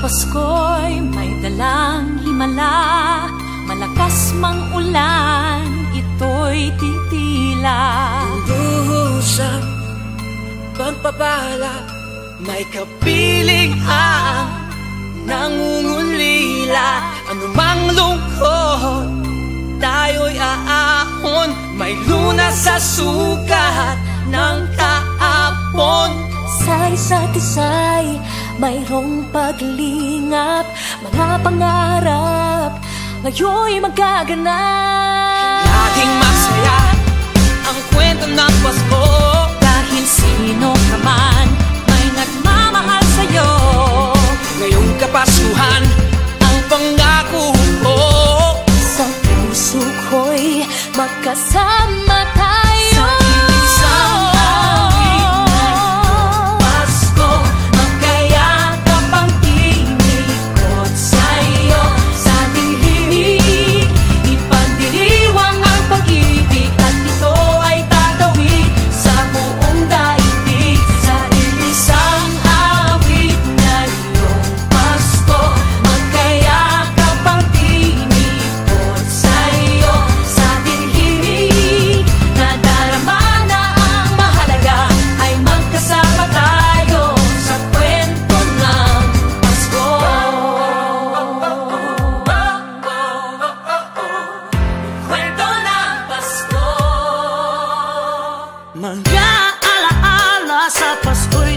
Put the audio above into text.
Pasko'y may dalang himala, malakas mang ulan, ito'y titila. Duhusap, pagpapala, may kapiling ang nangungulila. Anumang lungkot, tayo'y aahon, may lunas sa sukat ng kahapon. Sa isa't isa'y mayroong paglingap, mga pangarap ngayon'y magaganap. Laging masaya ang kwento ng Pasko, dahil sino ka man may nagmamahal sa'yo. ngayong Kapaskuhan ang pangako ko. Sa puso ko'y magkasama tayo. Sa isang awit ngayong Pasko, magkayakap ang tinikot sa'yo. Sa dilimig, ipagdiriwang ang pag-ibig, at ito ay tatawid sa buong daigdig. Sa isang awit ngayong Pasko, magkayakap ang tinikot sa'yo. Sa dilimig, nadarama na ang mahalaga, ay magkasama tayo sa kwento ng Pasko. Kwento ng Pasko. Mga alaala sa Pasko'y